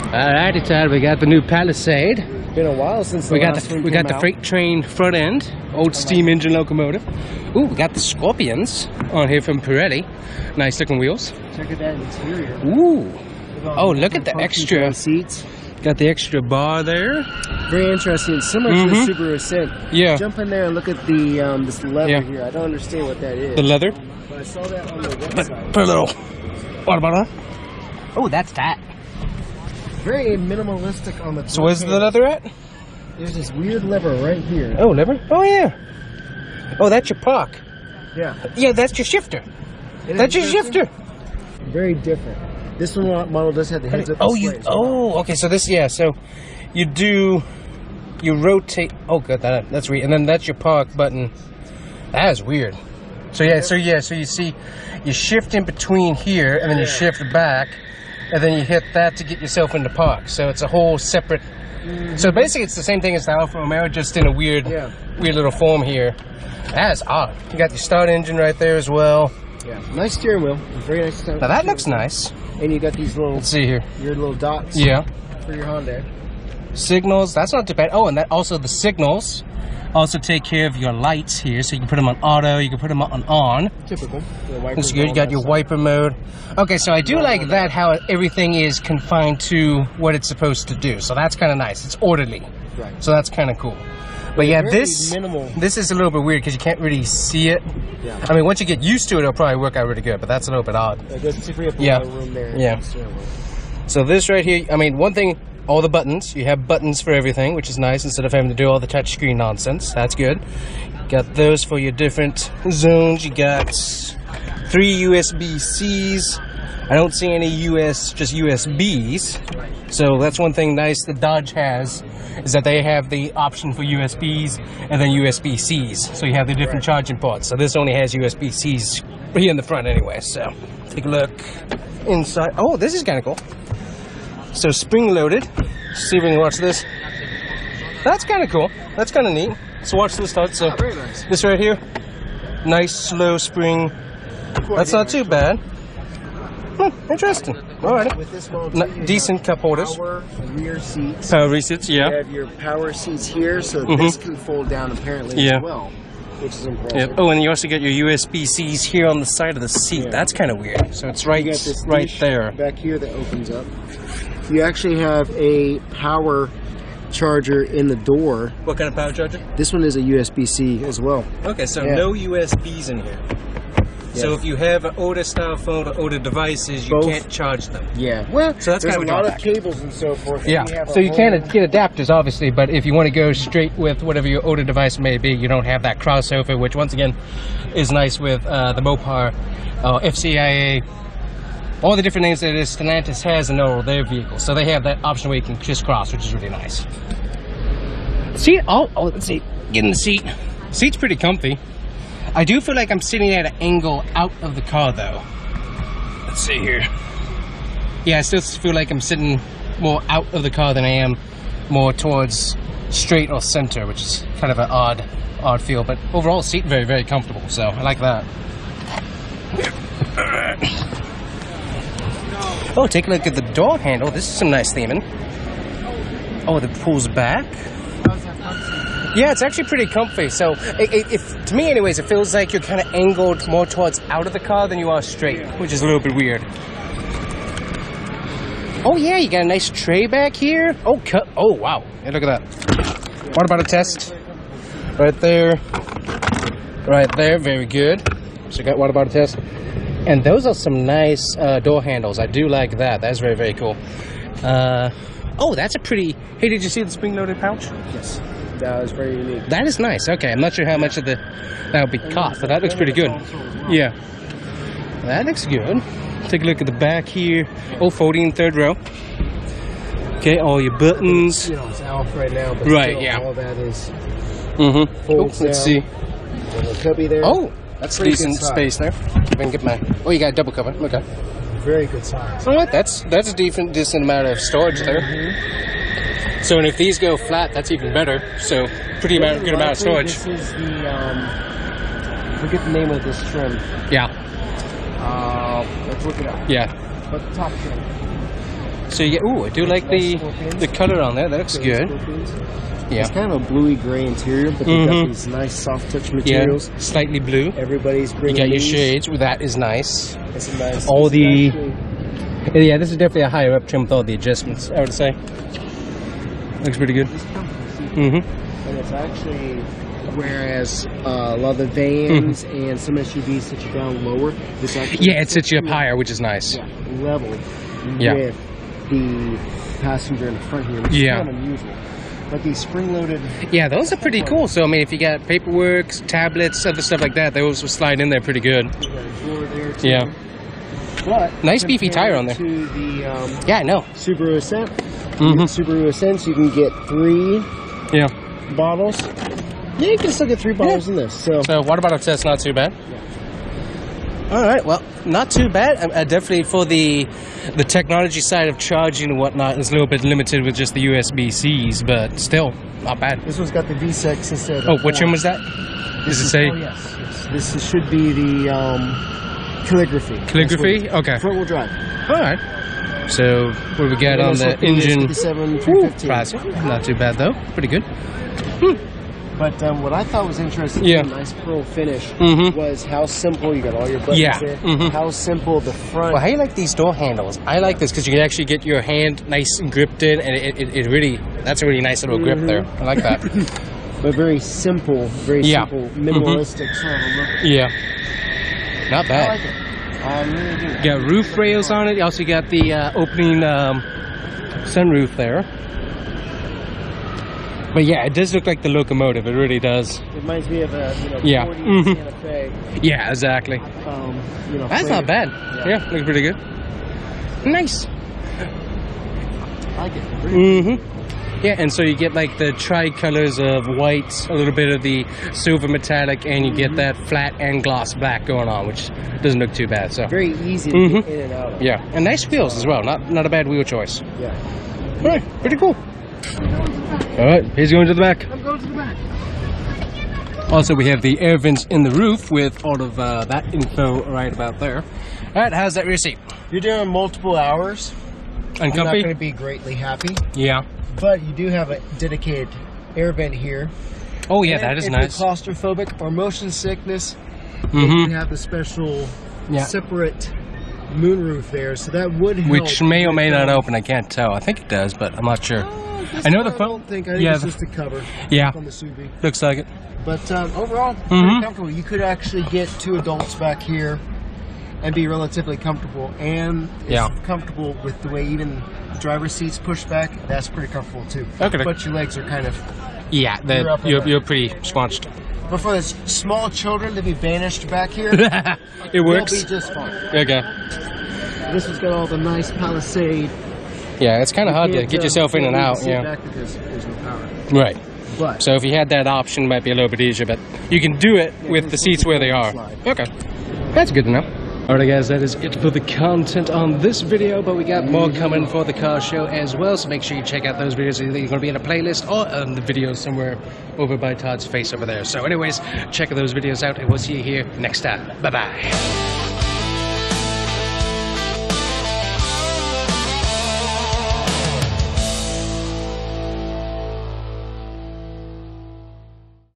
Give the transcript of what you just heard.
Alrighty, Todd, we got the new Palisade. Been a while since we got the freight train front end, old steam engine locomotive. Ooh, we got the Scorpions on here from Pirelli. Nice looking wheels. Check out that interior. Ooh. Oh, look at the extra seats. Got the extra bar there. Very interesting. Similar to the Subaru Ascent. Yeah. Jump in there and look at the this leather here. I don't understand what that is. The leather. But I saw that on the website. Put a little. What about that? Oh, that's that. Very minimalistic on the. So where's the leather at? There's this weird lever right here. Oh, lever? Oh yeah. Oh, that's your park. Yeah. Yeah, that's your shifter. That's your shifter. Very different. This one model does have the heads up. Okay. So this, yeah. So you rotate. Oh, good. That's weird. And then that's your park button. That is weird. So yeah. So you see, you shift in between here, and then you shift back, and then you hit that to get yourself into park. So it's a whole separate. So basically, it's the same thing as the Alfa Romeo, just in a weird little form here. That's odd. You got your start engine right there as well. Yeah, nice steering wheel. Very nice. Now that looks nice. And you got these little. Let's see here. Your little dots. Yeah. For your Hyundai. Signals. That's not too bad. Oh, and that also the signals also take care of your lights here, so you can put them on auto. You can put them on. Typical. That's good. You got your wiper mode. Okay, so I do like that how everything is confined to what it's supposed to do. So that's kind of nice. It's orderly. Right. So that's kind of cool. But yeah, this is a little bit weird because you can't really see it. Yeah. I mean, once you get used to it, it'll probably work out really good. But that's a little bit odd. Yeah. Room there. Yeah. So this right here, I mean, one thing, all the buttons. You have buttons for everything, which is nice instead of having to do all the touchscreen nonsense. That's good. Got those for your different zones. You got 3 USB-Cs. I don't see any just USBs. So that's one thing nice that Dodge has, is that they have the option for USBs and then USB-Cs. So you have the different charging ports. So this only has USB-Cs here in the front anyway. So take a look inside. Oh, this is kind of cool. So spring-loaded. See if we can watch this. That's kind of cool. That's kind of neat. So watch this start. So this right here, nice slow spring. That's not too bad. Interesting. All right. With this model, decent cup holders. Power rear seats. Power rear seats, yeah. You have your power seats here, so this can fold down apparently as well, which is impressive. Yep. Oh, and you also got your USB-Cs here on the side of the seat. Yeah. That's kind of weird. So it's right there. Back here that opens up. You actually have a power charger in the door. What kind of power charger? This one is a USB-C as well. Okay, so no USBs in here. So if you have an older style phone or older devices, you can't charge them. Yeah. Well, so that's there's kind of a lot of cables and so forth. Yeah. So you can get adapters, obviously, but if you want to go straight with whatever your older device may be, you don't have that crossover, which once again is nice with the Mopar, FCIA, all the different names that Stellantis has in all their vehicles. So they have that option where you can crisscross, which is really nice. Seat. Oh, let's see. Get in the seat. Seat's pretty comfy. I do feel like I'm sitting at an angle out of the car, though. Let's see here. Yeah, I still feel like I'm sitting more out of the car than I am more towards straight or center, which is kind of an odd feel. But overall, seat very, very comfortable. So I like that. Oh, take a look at the door handle. This is some nice theming. Oh, it pulls back. Yeah, it's actually pretty comfy. So, to me anyways, it feels like you're kind of angled more towards out of the car than you are straight, which is a little bit weird. Oh yeah, you got a nice tray back here. Oh, oh wow. Hey, look at that. What about a test? Right there. Right there, very good. So you got what about a test? And those are some nice door handles. I do like that. That's very, very cool. Oh, that's a pretty... Hey, did you see the spring-loaded pouch? Yes. That was very unique. That is nice. Okay, I'm not sure how much of that would be cost, but that looks pretty good. Yeah. That looks good. Take a look at the back here. Oh, folding third row. Okay, all your buttons. You know, it's off right now, but right, yeah. All that is... Let's see. Cubby there. Oh, that's decent space there. If I can get my... Oh, you got a double cover. Okay. Very good size. All right, that's a decent amount of storage there. So, and if these go flat, that's even better. So, good amount of storage. This is the, I forget the name of this trim. Yeah. Let's look it up. Yeah. But the top trim. So you get, ooh, I do like the color on there. That looks good. Yeah. It's kind of a bluey gray interior, but they've got these nice soft touch materials. Yeah, slightly blue. Everybody's bringing You got your these. shades. Well, that is nice. It's a nice. All the actually, yeah, this is definitely a higher up trim with all the adjustments, I would say. Looks pretty good. and it's actually, whereas a lot of the vans and some SUVs sit you down lower, this actually Yeah, it sits you up higher, which is nice. level Yeah. with the passenger in the front here, which is kind of unusual. But these spring-loaded... Yeah, those are pretty cool. So, I mean, if you got paperwork, tablets, other stuff like that, those will slide in there pretty good. You got a door there, too. Yeah. But nice beefy tire on there. To the, yeah, I know. Subaru Ascent. Subaru Ascent, you can get 3 bottles. Yeah, you can still get 3 bottles in this. So water bottle test, not too bad. All right, well, not too bad. Definitely for the technology side of charging and whatnot, it's a little bit limited with just the USB-Cs, but still, not bad. This one's got the V6 instead of the Oh, what trim was that? Does it say? Oh, yes. This should be the Calligraphy. Calligraphy? Okay. Front-wheel drive. All right. So, what do we got on the engine? 57,315. Classic. Not too bad, though. Pretty good. But what I thought was interesting, Yeah. the nice pearl finish, was how simple, you got all your buttons Yeah. there, how simple the front. Well, how do you like these door handles? I like this because you can actually get your hand nice and gripped in, and it really, that's a really nice little grip there. I like that. But very simple, simple, minimalistic sort of a look. Yeah. Not I bad. like it. I really do. You got roof rails on it. You also got the opening sunroof there. But yeah, it does look like the locomotive. It really does. It reminds me of a 40 Santa Fe. Yeah, exactly. That's not bad. Yeah, looks pretty good. Nice. I like it. Yeah, and so you get like the tri-colors of white, a little bit of the silver metallic, and you get that flat and gloss black going on, which doesn't look too bad. So very easy to get in and out of. Yeah, and nice wheels as well. Not a bad wheel choice. Yeah. All right, pretty cool. All right, here's going to the back. I'm going to the back. Also, we have the air vents in the roof with all of that info right about there. All right, how's that rear seat? You're doing multiple hours. And You're not comfy? going to be greatly happy. Yeah. But you do have a dedicated air vent here. Oh yeah, and that is if nice. you're claustrophobic or motion sickness, you have the special separate moonroof there, so that would help. Which may or may not open, I can't tell. I think it does, but I'm not sure. I know the phone. I think it's just a cover. Yeah. On the SUV. Looks like it. But overall, pretty comfortable. You could actually get 2 adults back here and be relatively comfortable. And it's comfortable with the way even the driver's seats push back. That's pretty comfortable too. Okay. But your legs are kind of... Yeah, you're pretty squanched. But for the small children to be banished back here, it works. They'll be just fine. Okay. This has got all the nice Palisade. Yeah, it's kind of hard to get yourself in and out. Yeah. Back because there's no power. Right. But so if you had that option, it might be a little bit easier. But you can do it with the seats where they are. Okay. That's good to know. Alright guys, that is it for the content on this video, but we got more coming for the car show as well, so make sure you check out those videos. Either you're going to be in a playlist or on the video somewhere over by Todd's face over there. So anyways, check those videos out and we'll see you here next time. Bye-bye.